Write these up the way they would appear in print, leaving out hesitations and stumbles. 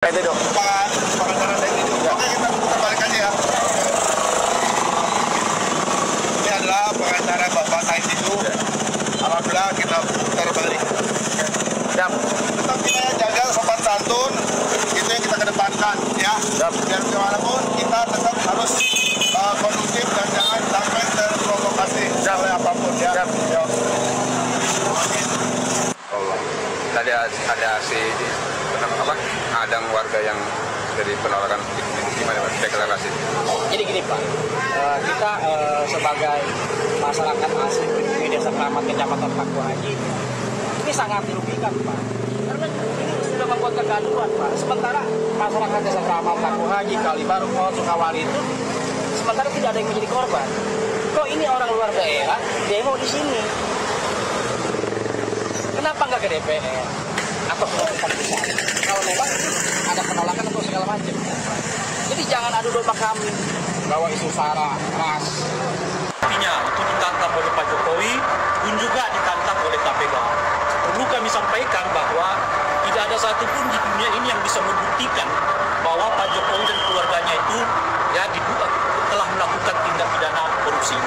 Itu dong. Pengacara ini juga. Oke, kita putar balik aja ya. Ini adalah pengacara Bapak Said itu. Alhamdulillah kita putar balik. Siap. Tetap kita jaga sopan santun. Itu yang kita kedepankan ya. Siap. Biar bagaimanapun kita tetap harus kondusif dan jangan sampai terprovokasi oleh apapun ya. Siap. Ya. Tadi ada adang warga yang dari penolakan gimana Pak deklarasi? Jadi gini Pak, kita sebagai masyarakat asli di Desa Keramat Kecamatan Paku Haji ini sangat dirugikan Pak, karena ini sudah membuat kegaduhan Pak. Sementara masyarakat Desa Keramat Paku Haji, Kalibaru, Sukawali itu sementara tidak ada yang menjadi korban. Kok ini orang luar daerah demo di sini? Kenapa nggak ke DPR atau ke tempat pusat? Kalau memang ada penolakan atau segala macam. Jadi jangan adu domba kami bahwa isu sara, ras. Artinya itu ditantang oleh Pak Jokowi pun juga ditantang oleh KPK. Perlu kami sampaikan bahwa tidak ada satupun di dunia ini yang bisa membuktikan bahwa Pak Jokowi dan keluarganya itu ya diduga telah melakukan tindak pidana korupsi.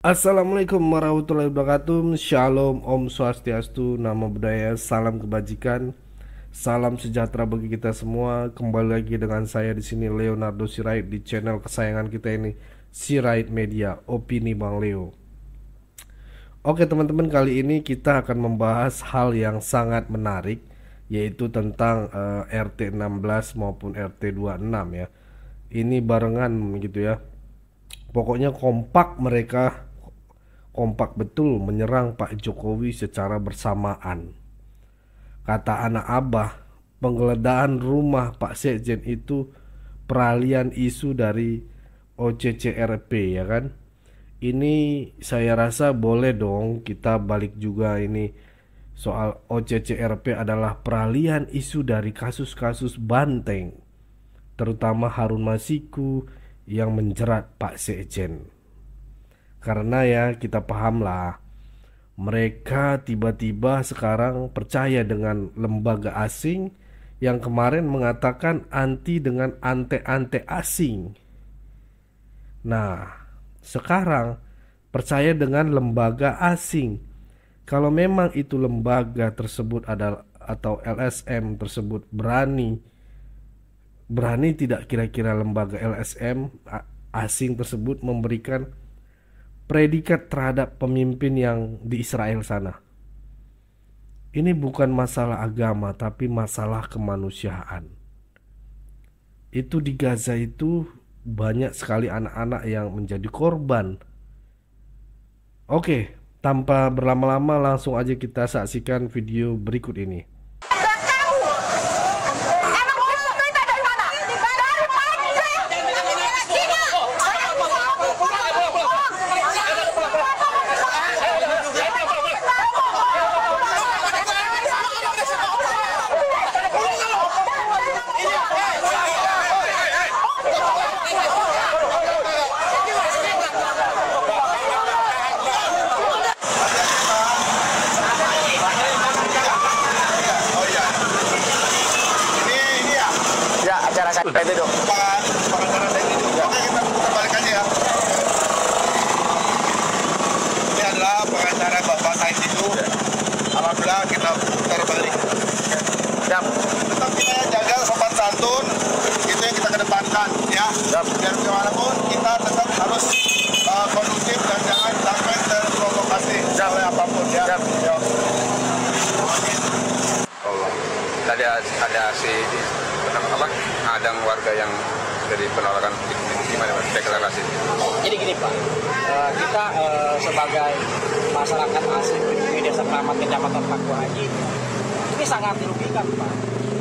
Assalamualaikum warahmatullahi wabarakatuh. Shalom, Om Swastiastu, Namo Buddhaya, salam kebajikan, salam sejahtera bagi kita semua. Kembali lagi dengan saya di sini Leonardo Sirait di channel kesayangan kita ini, Sirait Media, Opini Bang Leo. Oke teman-teman, kali ini kita akan membahas hal yang sangat menarik, yaitu tentang RT 16 maupun RT 26 ya. Ini barengan gitu ya. Pokoknya kompak mereka, kompak betul menyerang Pak Jokowi secara bersamaan. Kata anak abah, penggeledahan rumah Pak Sekjen itu peralihan isu dari OCCRP ya kan. Ini saya rasa boleh dong kita balik juga ini. Soal OCCRP adalah peralihan isu dari kasus-kasus banteng, terutama Harun Masiku yang menjerat Pak Sekjen. Karena ya kita paham lah, mereka tiba-tiba sekarang percaya dengan lembaga asing yang kemarin mengatakan anti dengan ante-ante asing. Nah, sekarang percaya dengan lembaga asing. Kalau memang itu lembaga tersebut adalah atau LSM tersebut berani tidak kira-kira lembaga LSM asing tersebut memberikan predikat terhadap pemimpin yang di Israel sana. Ini bukan masalah agama tapi masalah kemanusiaan. Itu di Gaza itu banyak sekali anak-anak yang menjadi korban. Oke, tanpa berlama-lama langsung aja kita saksikan video berikut ini. Itu dong. Pengacara ini juga. Oke, kita putar balik aja ya. Ini adalah pengacara Bapak Said itu. Alhamdulillah kita putar balik. Siap. Tetap kita jaga sopan santun. Itu yang kita kedepankan ya. Siap. Biar bagaimanapun kita tetap harus kondusif dan jangan sampai terprovokasi oleh apapun ya. Siap. Ya. Tadi ada adang warga yang dari penolakan gimana Pak deklarasi? Jadi gini Pak, kita sebagai masyarakat asli di Desa Keramat Kecamatan Paku Haji ini sangat dirugikan Pak,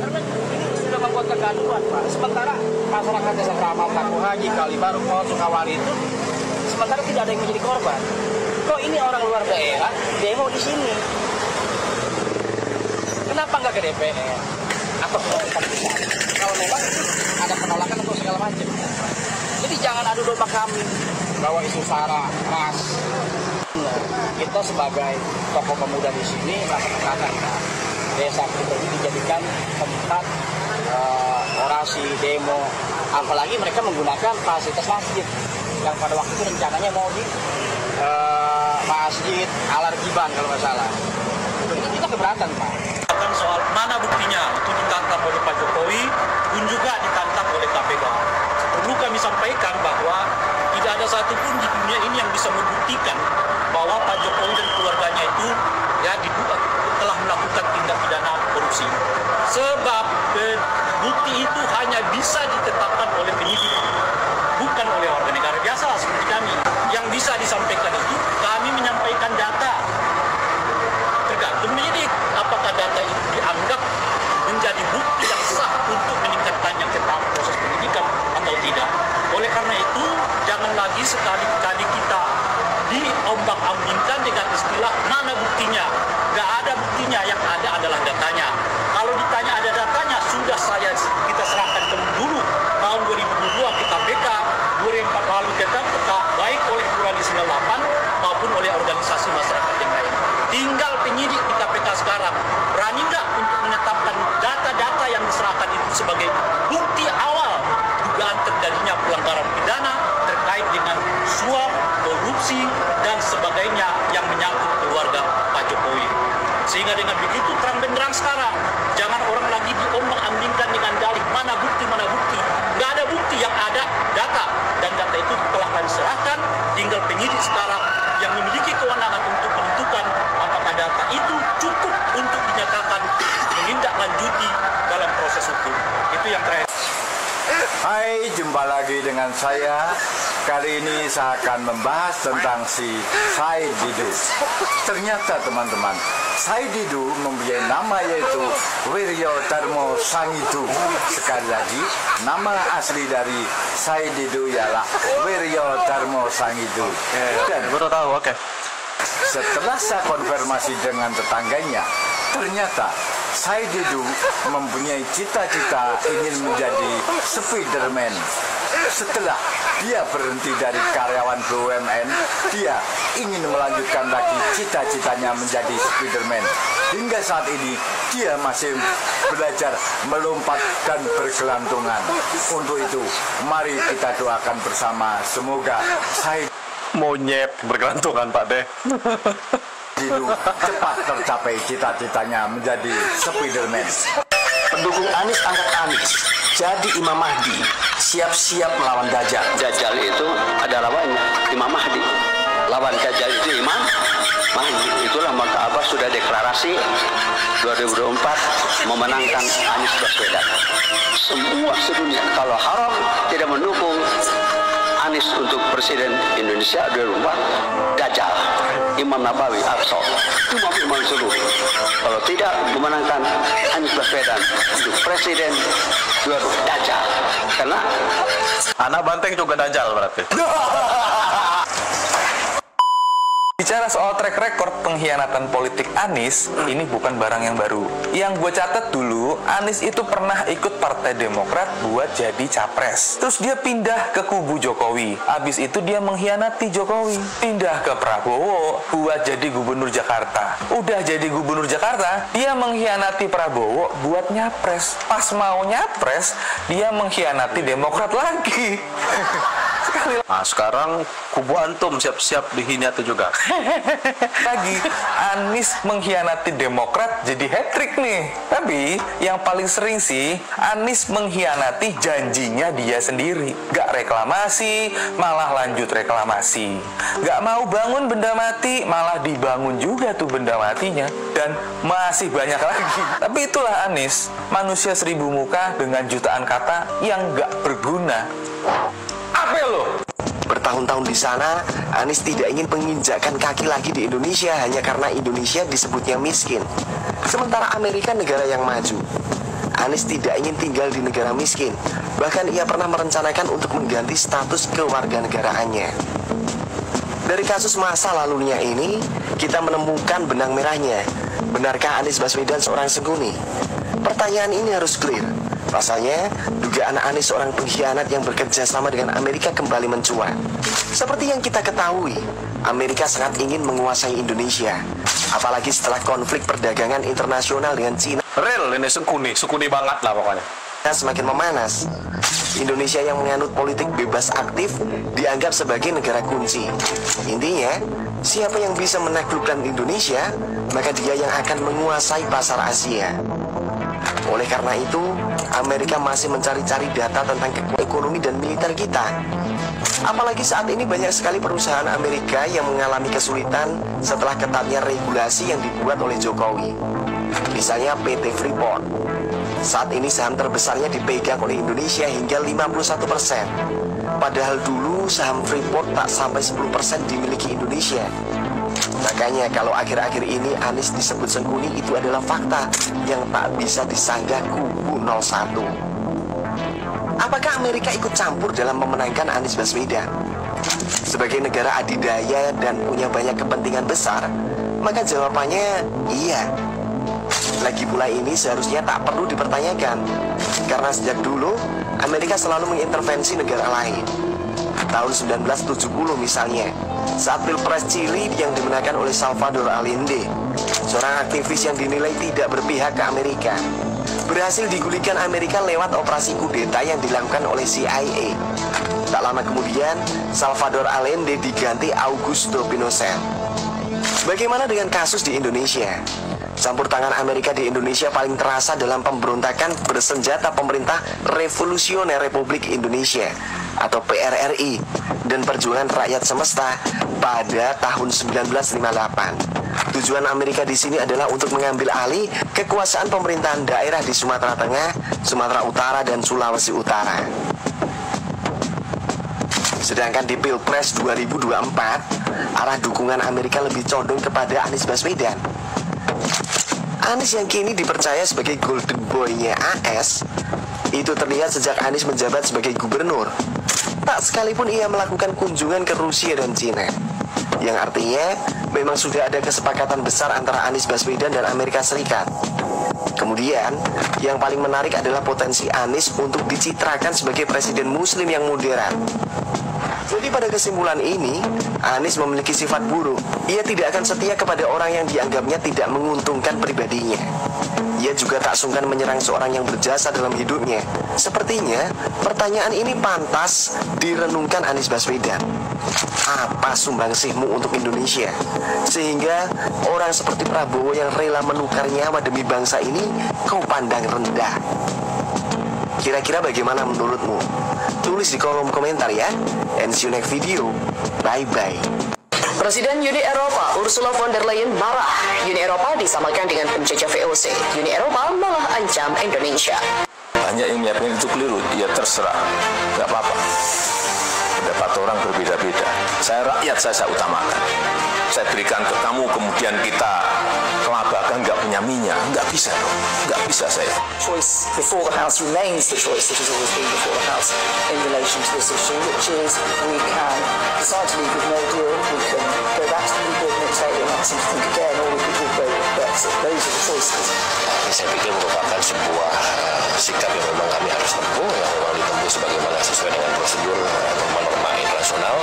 karena ini sudah membuat kegaduhan Pak. Sementara masyarakat Desa Keramat Paku Haji, Kalibaru, Sukawali itu sementara tidak ada yang menjadi korban. Kok ini orang luar daerah demo di sini? Kenapa nggak ke DPR atau ke tempat pusat? Kalau memang ada penolakan atau segala segala macam. Jadi jangan adu domba kami bahwa isu SARA, ras. Kita sebagai tokoh pemuda di sini merasa keberatan. Desa kita ini dijadikan tempat orasi, demo, apalagi mereka menggunakan fasilitas masjid yang pada waktu itu rencananya mau di Masjid Al-Argiban kalau nggak salah. Itu kita keberatan, Pak. Soal mana buktinya itu ditantang oleh Pak Jokowi pun juga ditantang oleh KPK. Perlu kami sampaikan bahwa tidak ada satupun di dunia ini yang bisa membuktikan bahwa Pak Jokowi dan keluarganya itu ya telah melakukan tindak pidana korupsi. Sebab bukti itu hanya bisa ditetapkan oleh penyidik, bukan oleh warga negara biasa seperti kami. Yang bisa disampaikan itu kami menyampaikan data. Tergantung penyidik apakah data itu dianggap menjadi bukti yang sah untuk meningkatkannya ke tahap proses penyidikan atau tidak. Oleh karena itu jangan lagi sekali-kali kita diombang-ambingkan dengan istilah mana buktinya. Gak ada buktinya, yang ada adalah datanya. Kalau ditanya ada datanya, sudah kita serahkan dulu tahun 2022 ke KPK, 2004 lalu ke KPK, baik oleh Pluralisme 98 maupun oleh organisasi masyarakat yang lain. Tinggal penyidik di KPK sekarang berani nggak untuk menetapkan data-data yang diserahkan itu sebagai bukti awal dugaan terjadinya pelanggaran pidana terkait dengan suap, korupsi, dan sebagainya yang menyangkut keluarga Pak Jokowi. Sehingga dengan begitu terang benderang sekarang, jangan orang lagi diombang-ambingkan dengan dalih mana bukti. Nggak ada bukti, yang ada data. Dan data itu telah kami serahkan, tinggal penyidik sekarang yang memiliki kewenangan untuk menentukan apakah data itu cukup untuk dinyatakan menindaklanjuti dalam proses hukum. Itu yang terakhir. Hai, jumpa lagi dengan saya. Kali ini saya akan membahas tentang si Said Didu. Ternyata teman-teman, Said Didu mempunyai nama yaitu Wiryo Darmo Sangidu. Sekali lagi, nama asli dari Said Didu ialah Wiryo Darmo Sangidu. Dan Baru tahu, oke. setelah saya konfirmasi dengan tetangganya, ternyata Said Didu mempunyai cita-cita ingin menjadi Spiderman. Setelah dia berhenti dari karyawan BUMN, dia ingin melanjutkan lagi cita-citanya menjadi Spiderman. Hingga saat ini, dia masih belajar melompat dan bergelantungan. Untuk itu, mari kita doakan bersama, semoga Said Monyet bergelantungan, Pak Deh. Didu cepat tercapai cita-citanya menjadi Spiderman. Pendukung Anies angkat Anies jadi Imam Mahdi, siap-siap melawan Dajjal. Dajjal itu ada lawannya, Imam Mahdi. Lawan Dajjal itu Imam Mahdi. Itulah maka Abbas sudah deklarasi 2024 memenangkan Anies Baswedan. Semua sedunia kalau haram tidak mendukung Anies untuk Presiden Indonesia 2024, Dajjal, Imam Nabawi, Aqsa, Imam seluruh. Kalau tidak memenangkan Anies Baswedan untuk Presiden 2024, Dajjal. Karena Anak banteng juga Dajjal berarti. Bicara soal track record pengkhianatan politik Anies, ini bukan barang yang baru. Yang gue catat dulu, Anies itu pernah ikut Partai Demokrat buat jadi capres. Terus dia pindah ke kubu Jokowi. Abis itu dia mengkhianati Jokowi. Pindah ke Prabowo buat jadi gubernur Jakarta. Udah jadi gubernur Jakarta, dia mengkhianati Prabowo buat nyapres. Pas mau nyapres, dia mengkhianati Demokrat lagi. Nah, sekarang kubu antum siap-siap dihina juga. Lagi, Anies mengkhianati Demokrat jadi hat-trick nih. Tapi yang paling sering sih, Anies mengkhianati janjinya dia sendiri. Gak reklamasi, malah lanjut reklamasi. Gak mau bangun benda mati, malah dibangun juga tuh benda matinya. Dan masih banyak lagi. Tapi itulah Anies, manusia 1000 muka dengan jutaan kata yang gak berguna. Apa lo? bertahun-tahun di sana, Anies tidak ingin menginjakkan kaki lagi di Indonesia hanya karena Indonesia disebutnya miskin. Sementara Amerika negara yang maju. Anies tidak ingin tinggal di negara miskin. Bahkan ia pernah merencanakan untuk mengganti status kewarganegaraannya. Dari kasus masa lalunya ini, kita menemukan benang merahnya. Benarkah Anies Baswedan seorang sengkuni? Pertanyaan ini harus clear. Rasanya, dugaan Anies seorang pengkhianat yang bekerja sama dengan Amerika kembali mencuat. Seperti yang kita ketahui, Amerika sangat ingin menguasai Indonesia. Apalagi setelah konflik perdagangan internasional dengan Cina. Real ini sukuni banget lah pokoknya. Semakin memanas. Indonesia yang menganut politik bebas aktif dianggap sebagai negara kunci. Intinya, siapa yang bisa menaklukkan Indonesia, maka dia yang akan menguasai pasar Asia. Oleh karena itu, Amerika masih mencari-cari data tentang kekuatan ekonomi dan militer kita. Apalagi saat ini banyak sekali perusahaan Amerika yang mengalami kesulitan setelah ketatnya regulasi yang dibuat oleh Jokowi. Misalnya PT Freeport. Saat ini saham terbesarnya dipegang oleh Indonesia hingga 51%. Padahal dulu saham Freeport tak sampai 10% dimiliki Indonesia. Makanya kalau akhir-akhir ini Anies disebut sengkuni, itu adalah fakta yang tak bisa disanggah kubu 01. Apakah Amerika ikut campur dalam memenangkan Anies Baswedan? Sebagai negara adidaya dan punya banyak kepentingan besar, maka jawabannya iya. Lagi pula ini seharusnya tak perlu dipertanyakan, karena sejak dulu Amerika selalu mengintervensi negara lain. Tahun 1970 misalnya, saat Pilpres Chili yang dimenangkan oleh Salvador Allende, seorang aktivis yang dinilai tidak berpihak ke Amerika, berhasil digulingkan Amerika lewat operasi kudeta yang dilakukan oleh CIA. Tak lama kemudian, Salvador Allende diganti Augusto Pinochet. Bagaimana dengan kasus di Indonesia? Campur tangan Amerika di Indonesia paling terasa dalam pemberontakan bersenjata pemerintah Revolusioner Republik Indonesia atau PRRI dan perjuangan rakyat semesta pada tahun 1958. Tujuan Amerika di sini adalah untuk mengambil alih kekuasaan pemerintahan daerah di Sumatera Tengah, Sumatera Utara, dan Sulawesi Utara. Sedangkan di Pilpres 2024, arah dukungan Amerika lebih condong kepada Anies Baswedan. Anies yang kini dipercaya sebagai golden boy-nya AS, itu terlihat sejak Anies menjabat sebagai gubernur. Tak sekalipun ia melakukan kunjungan ke Rusia dan Cina, yang artinya memang sudah ada kesepakatan besar antara Anies Baswedan dan Amerika Serikat. Kemudian, yang paling menarik adalah potensi Anies untuk dicitrakan sebagai presiden muslim yang modern. Jadi pada kesimpulan ini, Anies memiliki sifat buruk. Ia tidak akan setia kepada orang yang dianggapnya tidak menguntungkan pribadinya. Ia juga tak sungkan menyerang seorang yang berjasa dalam hidupnya. Sepertinya, pertanyaan ini pantas direnungkan Anies Baswedan. Apa sumbangsihmu untuk Indonesia? Sehingga orang seperti Prabowo yang rela menukar nyawa demi bangsa ini kau pandang rendah. Kira-kira bagaimana menurutmu? Tulis di kolom komentar ya. And see you next video. Bye-bye. Presiden Uni Eropa Ursula von der Leyen marah. Uni Eropa disamakan dengan penjajah VOC. Uni Eropa malah ancam Indonesia. Banyak yang menyiapkan itu keliru, ya terserah, nggak apa-apa. Pendapat orang berbeda-beda. Saya rakyat, saya utamakan. Saya berikan ke kamu, kemudian kita kelabakan nggak punya minyak, nggak bisa dong, nggak bisa saya. Choice before the House remains the choice that has always been before the House in relation to this issue, which is we can decide to leave with no deal, we can go back to the people and say we want to think again, or we could walk away with Brexit. Those are the choices. Saya pikir merupakan sebuah sikap yang memang kami harus tempuh, yang memang ditempuh sebagaimana sesuai dengan prosedur norma-norma internasional,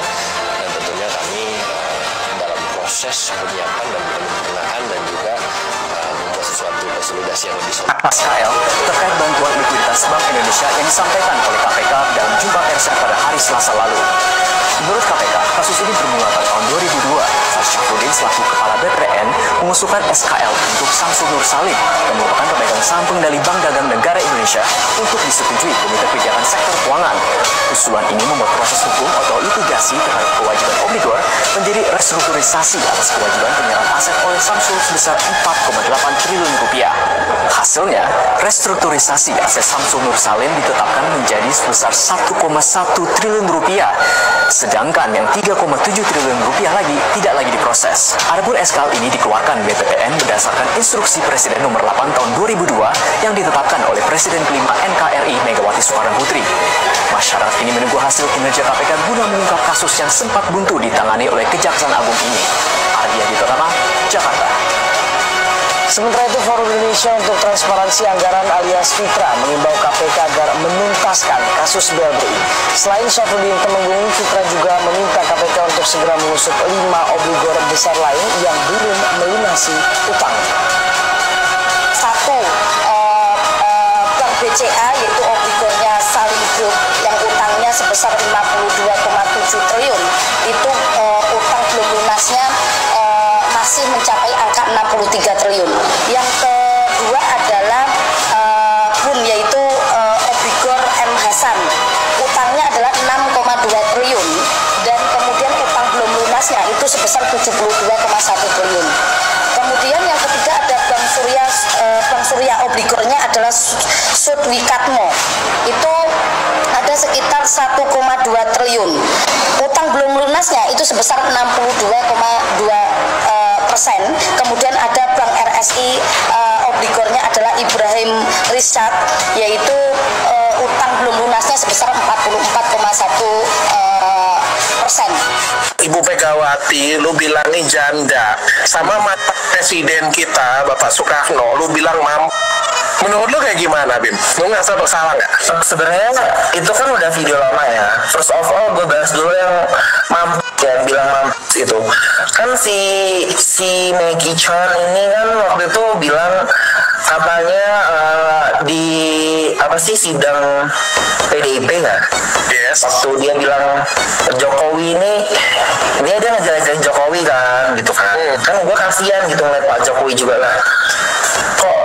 dan tentunya kami dalam proses penyiapan dan penyempurnaan dan juga membuat sesuatu konsolidasi yang lebih solid. SKL terkait bantuan likuiditas Bank Indonesia yang disampaikan oleh KPK dalam jumpa pers pada hari Selasa lalu. Menurut KPK, kasus ini bermula pada tahun 2002 saat Syafruddin selaku Kepala BPN mengusulkan SKL untuk Samsul Nur Salim yang merupakan pemegang saham pengendali Bank Dagang Negara Indonesia untuk disetujui Komite Kebijakan Sektor Keuangan. Usulan ini membuat proses hukum atau litigasi terhadap kewajiban obligor menjadi restrukturisasi atas kewajiban penyerahan aset oleh Samsul sebesar 4,8 triliun rupiah. Hasilnya, restrukturisasi aset Samsul Nur Salim ditetapkan menjadi sebesar 1,1 triliun rupiah. Sedangkan yang 3,7 triliun rupiah lagi tidak lagi diproses. Adapun SKL ini dikeluarkan BPN berdasarkan instruksi Presiden nomor 8 tahun 2002 yang ditetapkan oleh Presiden kelima NKRI Megawati Soekarno Putri. Masyarakat ini menunggu hasil kinerja KPK guna mengungkap kasus yang sempat buntu ditangani oleh Kejaksaan Agung ini. Ardia Ditotama, Jakarta. Sementara itu, Forum Indonesia untuk Transparansi Anggaran alias FITRA mengimbau KPK agar menuntaskan kasus BLBI. Selain Syafruddin Temenggung, FITRA juga meminta KPK untuk segera mengusut 5 obligor besar lain yang belum melunasi utang. Satu, Bank BCA yaitu obligornya Salim Group yang utangnya sebesar 52,7 triliun. Itu utang belum lunasnya masih mencapai angka 63 triliun. Yang kedua adalah BUN yaitu obligor M. Hasan. Utangnya adalah 6,2 triliun dan kemudian utang belum lunasnya itu sebesar 72,1 triliun. Kemudian yang ketiga ada Bank Surya obligornya adalah Sudwikatmo. Itu ada sekitar 1,2 triliun. Utang belum lunasnya itu sebesar 62,2%. Kemudian ada Bank RSI obligornya adalah Ibrahim Rizad, yaitu utang belum lunasnya sebesar 44,1%. Ibu Megawati, lu bilangin janda. Sama mata presiden kita, Bapak Soekarno, lu bilang mampu. Menurut lu kayak gimana, Bim? Lu ngerasa bersalah nggak? Sebenarnya itu kan udah video lama ya. First of all, gue bahas dulu yang mampu, yang bilang mampu itu. Kan si Maggie Chan ini kan waktu itu bilang katanya di sidang PDIP kan? Yes. Waktu dia bilang Jokowi ini dia ngejelek-jelekin Jokowi kan, gitu kan? Kan gue kasihan gitu ngeliat Pak Jokowi juga lah. Kok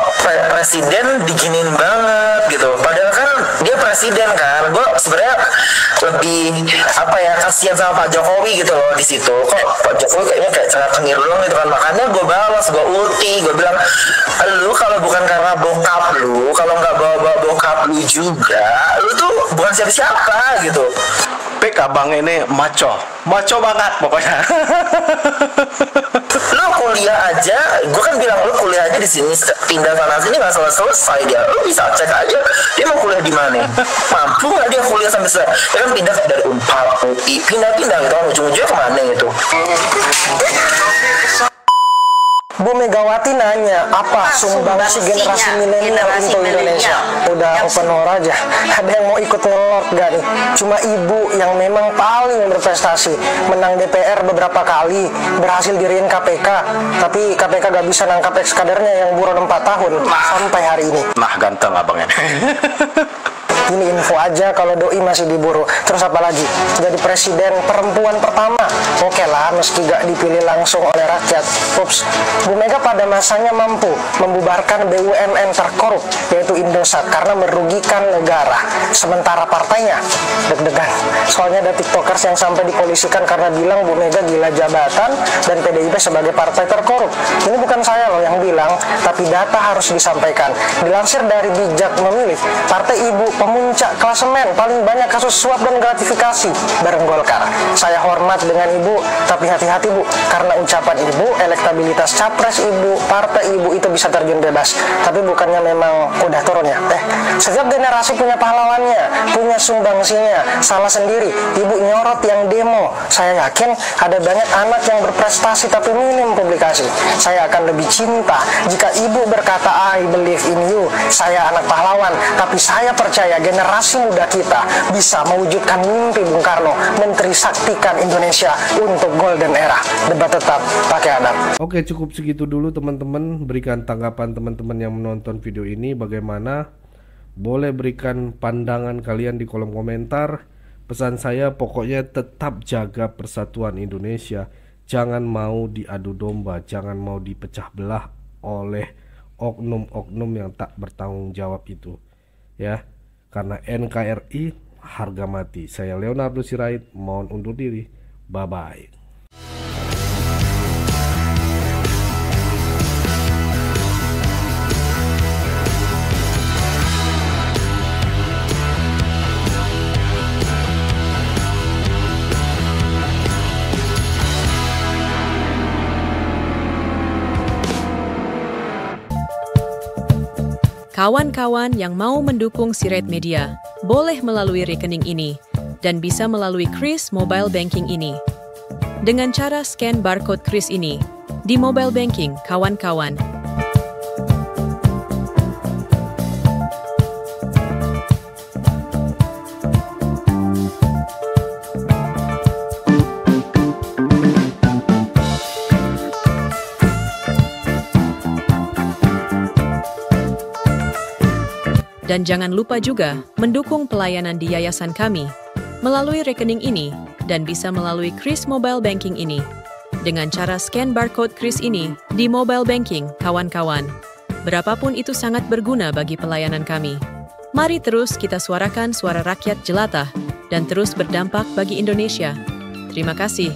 presiden diginin banget gitu? Padahal kan dia presiden kan. Gue sebenarnya lebih kasihan sama Pak Jokowi gitu loh di situ. Kok Pak Jokowi kayaknya kayak cengar cengir doang gitu kan? Makanya gue balas, gue ulti, gue bilang, lu kalau bukan karena bokap lu, kalau nggak bawa bokap lu juga, lu tuh bukan siapa-siapa gitu. Pek abang ini maco banget pokoknya. Lu kuliah aja, gue kan bilang lu kuliah aja di sini, pindah sana sini nggak selesai dia. Lu bisa cek aja dia mau kuliah di mana, mampu nggak dia kuliah sampai selesai? Dia kan pindah dari Unpad, UI, pindah-pindah gitu kan, ujung-ujungnya kemana gitu. Bu Megawati nanya, apa sumbangsi generasi milenial untuk Indonesia? Udah open war aja. Ada yang mau ikut ngelot gak nih? Cuma ibu yang memang paling berprestasi, menang DPR beberapa kali, berhasil diriin KPK, tapi KPK gak bisa nangkap ex-kadernya yang buron 4 tahun sampai hari ini. Nah, ganteng abang ini. Ini info aja kalau doi masih diburu. Terus apa lagi? Jadi presiden perempuan pertama. Oke lah, meski gak dipilih langsung oleh rakyat. Ups, Bu Mega pada masanya mampu membubarkan BUMN terkorup, yaitu Indosat, karena merugikan negara. Sementara partainya deg-degan. Soalnya ada tiktokers yang sampai dipolisikan karena bilang Bu Mega gila jabatan dan PDIP sebagai partai terkorup. Ini bukan saya loh yang bilang, tapi data harus disampaikan. Dilansir dari Bijak Memilih, partai ibu pemuncak klasemen paling banyak kasus suap dan gratifikasi bareng Golkar. Saya hormat dengan ibu, tapi hati-hati bu, karena ucapan ibu, elektabilitas capres ibu, partai ibu itu bisa terjun bebas. Tapi bukannya memang udah turun ya? Setiap generasi punya pahlawannya, punya sumbangsinya. Salah sendiri, ibu nyorot yang demo. Saya yakin ada banyak anak yang berprestasi tapi minim publikasi. Saya akan lebih cinta jika ibu berkata I believe in you. Saya anak pahlawan, tapi saya percaya generasi muda kita bisa mewujudkan mimpi Bung Karno mentrisaktikan Indonesia untuk golden era. Debat tetap pakai adab. Oke, cukup segitu dulu teman-teman. Berikan tanggapan teman-teman yang menonton video ini bagaimana. Boleh berikan pandangan kalian di kolom komentar. Pesan saya pokoknya tetap jaga persatuan Indonesia. Jangan mau diadu domba, jangan mau dipecah belah oleh oknum-oknum yang tak bertanggung jawab itu. Ya, karena NKRI harga mati. Saya Leonardo Sirait, mohon undur diri. Bye-bye. Kawan-kawan yang mau mendukung Sirait Media, boleh melalui rekening ini dan bisa melalui Kris Mobile Banking ini. Dengan cara scan barcode Kris ini di mobile banking, kawan-kawan. Dan jangan lupa juga mendukung pelayanan di yayasan kami melalui rekening ini dan bisa melalui Kris Mobile Banking ini. Dengan cara scan barcode Kris ini di mobile banking, kawan-kawan. Berapapun itu sangat berguna bagi pelayanan kami. Mari terus kita suarakan suara rakyat jelata dan terus berdampak bagi Indonesia. Terima kasih.